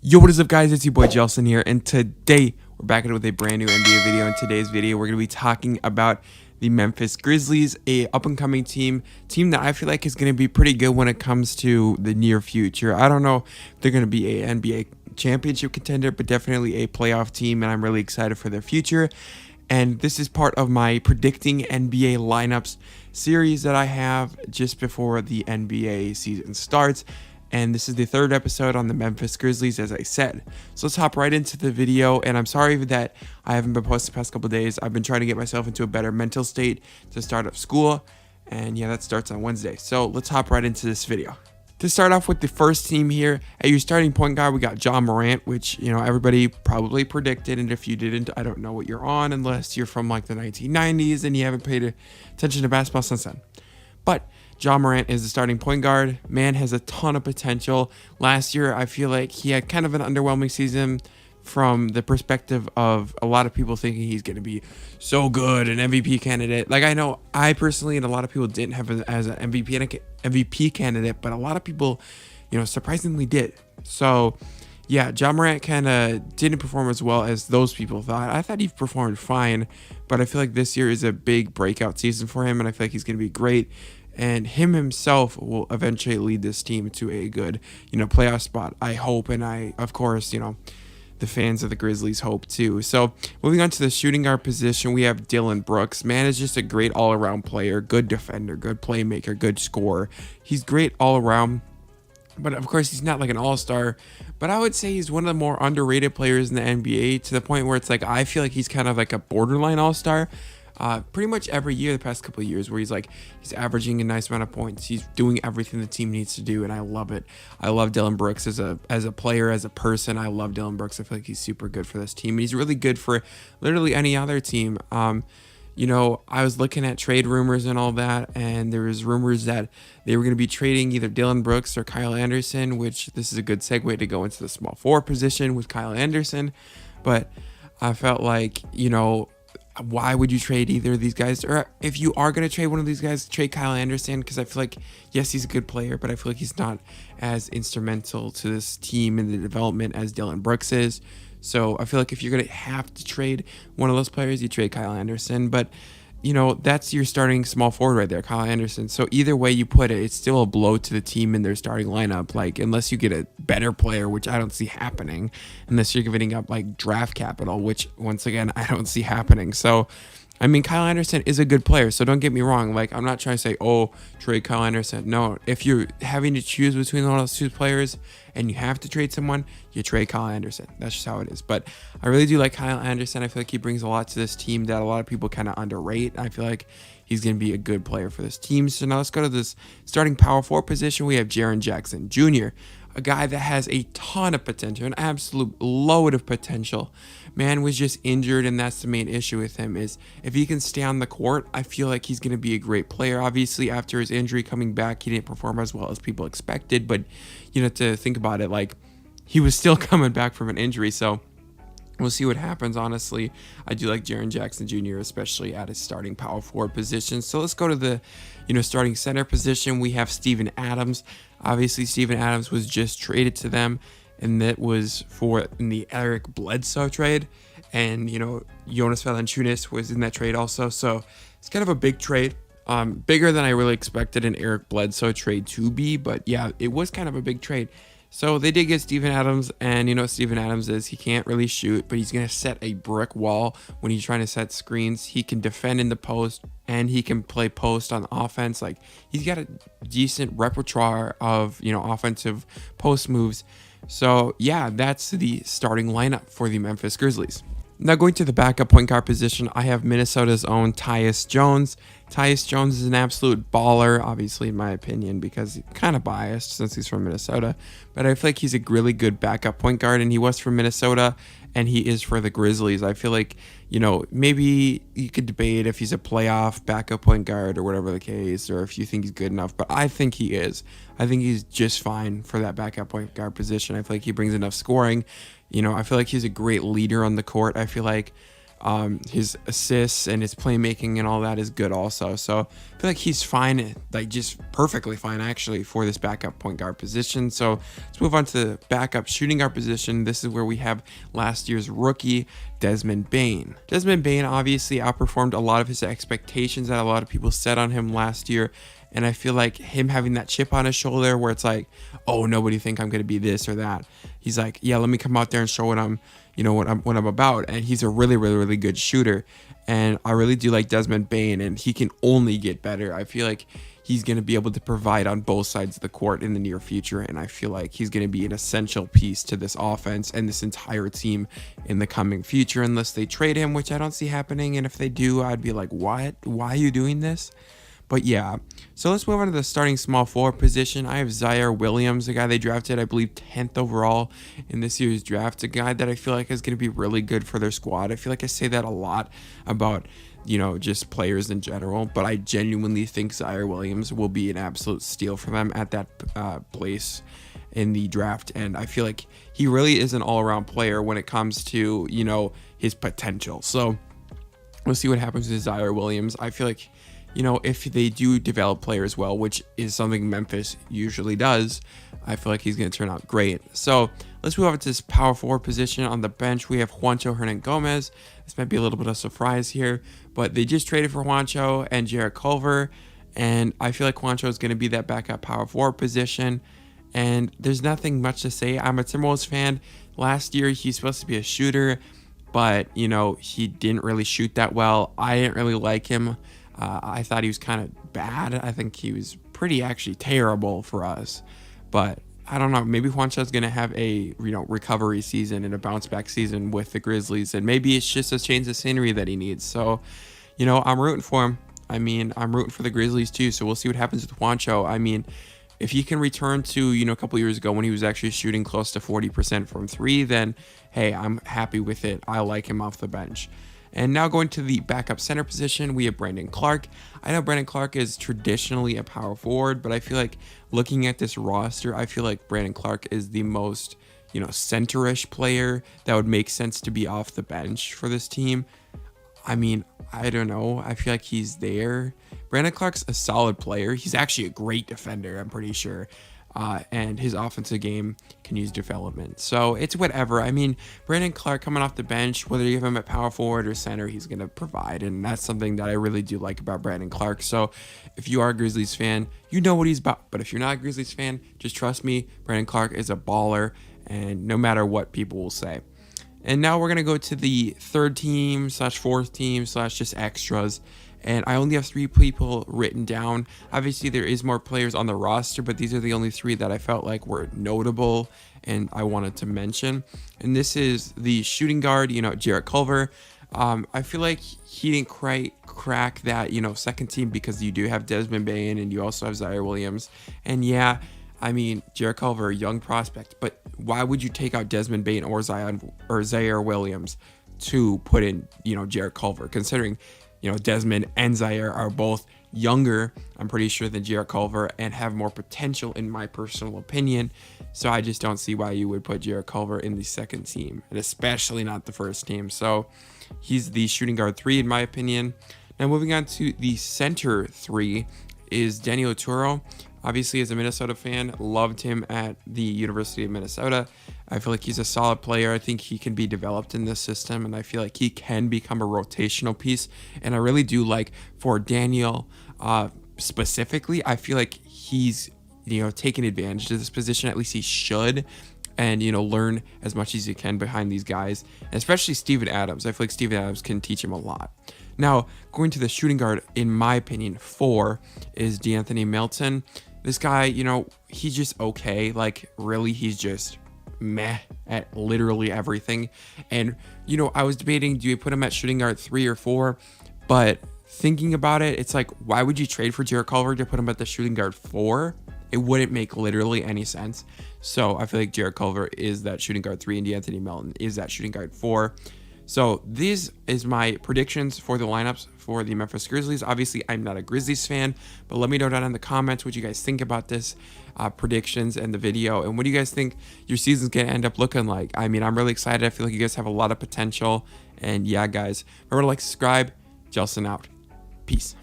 Yo, what is up, guys? It's your boy Jelson here, and today we're back with a brand new NBA video. In today's video, we're going to be talking about the Memphis Grizzlies, a up-and-coming team that I feel like is going to be pretty good when it comes to the near future. I don't know if they're going to be a NBA championship contender, but definitely a playoff team, and I'm really excited for their future. And this is part of my predicting NBA lineups series that I have just before the NBA season starts. And this is the third episode on the Memphis Grizzlies, as I said. So let's hop right into the video. And I'm sorry that I haven't been posting the past couple days. I've been trying to get myself into a better mental state to start up school. And yeah, that starts on Wednesday. So let's hop right into this video. To start off with the first team here, at your starting point guard, we got Ja Morant, which, you know, everybody probably predicted. And if you didn't, I don't know what you're on, unless you're from like the 1990s and you haven't paid attention to basketball since then. But Ja Morant is the starting point guard. Man has a ton of potential. Last year, I feel like he had kind of an underwhelming season from the perspective of a lot of people thinking he's going to be so good, an MVP candidate. Like, I know I personally and a lot of people didn't have him as an MVP candidate, but a lot of people, you know, surprisingly did. So, yeah, Ja Morant kind of didn't perform as well as those people thought. I thought he performed fine, but I feel like this year is a big breakout season for him, and I feel like he's going to be great. And him himself will eventually lead this team to a good, you know, playoff spot, I hope. And I, of course, you know, the fans of the Grizzlies hope too. So moving on to the shooting guard position, we have Dillon Brooks. Man is just a great all-around player, good defender, good playmaker, good scorer. He's great all around. But of course, he's not like an all-star. But I would say he's one of the more underrated players in the NBA, to the point where it's like I feel like he's kind of like a borderline all-star. Pretty much every year the past couple of years, where he's averaging a nice amount of points. He's doing everything the team needs to do, and I love it. I love Dillon Brooks as a player, as a person. I love Dillon Brooks. I feel like he's super good for this team. He's really good for literally any other team. You know, I was looking at trade rumors and all that, and there was rumors that they were going to be trading either Dillon Brooks or Kyle Anderson, which this is a good segue to go into the small forward position with Kyle Anderson. But I felt like, you know, why would you trade either of these guys? Or if you are going to trade one of these guys, trade Kyle Anderson, because I feel like, yes, he's a good player, but I feel like he's not as instrumental to this team in the development as Dillon Brooks is. So I feel like if you're going to have to trade one of those players, you trade Kyle Anderson. But, you know, that's your starting small forward right there, Kyle Anderson. So either way you put it, it's still a blow to the team in their starting lineup. Like, unless you get a better player, which I don't see happening, unless you're giving up like draft capital, which once again, I don't see happening. So, I mean, Kyle Anderson is a good player, so don't get me wrong. Like, I'm not trying to say, oh, trade Kyle Anderson. No, if you're having to choose between one of those two players and you have to trade someone, you trade Kyle Anderson. That's just how it is. But I really do like Kyle Anderson. I feel like he brings a lot to this team that a lot of people kind of underrate. I feel like he's going to be a good player for this team. So now let's go to this starting power forward position. We have Jaren Jackson Jr., a guy that has a ton of potential, an absolute load of potential. Man was just injured, and that's the main issue with him, is if he can stay on the court, I feel like he's going to be a great player. Obviously, after his injury coming back, he didn't perform as well as people expected, but you know, to think about it, like, he was still coming back from an injury, so we'll see what happens. Honestly, I do like Jaren Jackson Jr., especially at his starting power forward position. So let's go to the, you know, starting center position. We have Steven Adams. Obviously, Steven Adams was just traded to them, and that was in the Eric Bledsoe trade. And, you know, Jonas Valanciunas was in that trade also. So it's kind of a big trade. Bigger than I really expected an Eric Bledsoe trade to be. But yeah, it was kind of a big trade. So they did get Steven Adams, and you know what Steven Adams is. He can't really shoot, but he's going to set a brick wall when he's trying to set screens. He can defend in the post, and he can play post on offense. Like, he's got a decent repertoire of, you know, offensive post moves. So yeah, that's the starting lineup for the Memphis Grizzlies. Now going to the backup point guard position, I have Minnesota's own Tyus Jones. Tyus Jones is an absolute baller, obviously in my opinion, because he's kind of biased since he's from Minnesota. But I feel like he's a really good backup point guard, and he was from Minnesota, and he is for the Grizzlies. I feel like, you know, maybe you could debate if he's a playoff backup point guard or whatever the case, or if you think he's good enough, but I think he is. I think he's just fine for that backup point guard position. I feel like he brings enough scoring. You know, I feel like he's a great leader on the court. I feel like His assists and his playmaking and all that is good also. So I feel like he's fine, like just perfectly fine actually for this backup point guard position. So let's move on to the backup shooting guard position. This is where we have last year's rookie, Desmond Bane. Desmond Bane obviously outperformed a lot of his expectations that a lot of people set on him last year. And I feel like him having that chip on his shoulder where it's like, oh, nobody think I'm going to be this or that. He's like, yeah, let me come out there and show what I'm about. And he's a really good shooter. And I really do like Desmond Bane, and he can only get better. I feel like he's going to be able to provide on both sides of the court in the near future. And I feel like he's going to be an essential piece to this offense and this entire team in the coming future, unless they trade him, which I don't see happening. And if they do, I'd be like, what? Why are you doing this? But yeah, so let's move on to the starting small forward position. I have Ziaire Williams, a guy they drafted, I believe, 10th overall in this year's draft. A guy that I feel like is going to be really good for their squad. I feel like I say that a lot about, just players in general. But I genuinely think Ziaire Williams will be an absolute steal for them at that place in the draft. And I feel like he really is an all-around player when it comes to, his potential. So we'll see what happens with Ziaire Williams. I feel like, if they do develop players well, which is something Memphis usually does, I feel like he's going to turn out great. So let's move on to this power forward position. On the bench, we have Juancho Hernan-Gomez. This might be a little bit of a surprise here, but they just traded for Juancho and Jarrett Culver, and I feel like Juancho is going to be that backup power forward position, and there's nothing much to say. I'm a Timberwolves fan. Last year, he's supposed to be a shooter, but, he didn't really shoot that well. I didn't really like him. I thought he was kind of bad. I think he was pretty actually terrible for us. But I don't know. Maybe Juancho's going to have a recovery season and a bounce back season with the Grizzlies. And maybe it's just a change of scenery that he needs. So, I'm rooting for him. I mean, I'm rooting for the Grizzlies too. So we'll see what happens with Juancho. I mean, if he can return to, a couple years ago when he was actually shooting close to 40% from three, then, hey, I'm happy with it. I like him off the bench. And now going to the backup center position, we have Brandon Clark. I know Brandon Clark is traditionally a power forward, but I feel like looking at this roster, I feel like Brandon Clark is the most, center-ish player that would make sense to be off the bench for this team. I mean, I don't know. I feel like he's there. Brandon Clark's a solid player. He's actually a great defender, I'm pretty sure. And his offensive game can use development. So it's whatever. I mean, Brandon Clark coming off the bench, whether you have him at power forward or center, he's going to provide. And that's something that I really do like about Brandon Clark. So if you are a Grizzlies fan, you know what he's about. But if you're not a Grizzlies fan, just trust me, Brandon Clark is a baller, and no matter what people will say. And now we're going to go to the third team / fourth team / just extras. And I only have 3 people written down. Obviously, there is more players on the roster, but these are the only 3 that I felt like were notable and I wanted to mention. And this is the shooting guard, Jarrett Culver. I feel like he didn't quite crack that, second team because you do have Desmond Bane and you also have Ziaire Williams. And yeah, I mean, Jarrett Culver, a young prospect, but why would you take out Desmond Bane or Ziaire Williams to put in, Jarrett Culver, considering Desmond and Ziaire are both younger, I'm pretty sure, than Jarrett Culver and have more potential in my personal opinion. So I just don't see why you would put Jarrett Culver in the second team, and especially not the first team. So he's the shooting guard 3 in my opinion. Now moving on to the center 3 is Danny Oturu. Obviously, as a Minnesota fan, loved him at the University of Minnesota. I feel like he's a solid player. I think he can be developed in this system, and I feel like he can become a rotational piece. And I really do like for Daniel specifically, I feel like he's, taking advantage of this position. At least he should. And, learn as much as he can behind these guys, and especially Steven Adams. I feel like Steven Adams can teach him a lot. Now, going to the shooting guard, in my opinion, 4 is DeAnthony Melton. This guy, he's just okay. Like, really, he's just meh at literally everything. And, I was debating, do you put him at shooting guard 3 or 4? But thinking about it, it's like, why would you trade for Jarrett Culver to put him at the shooting guard 4? It wouldn't make literally any sense. So I feel like Jarrett Culver is that shooting guard 3 and DeAnthony Melton is that shooting guard 4. So this is my predictions for the lineups for the Memphis Grizzlies. Obviously, I'm not a Grizzlies fan, but let me know down in the comments what you guys think about this predictions and the video, and what do you guys think your season's gonna end up looking like. I mean, I'm really excited. I feel like you guys have a lot of potential, and yeah, guys, remember to like, subscribe. Jelson out. Peace.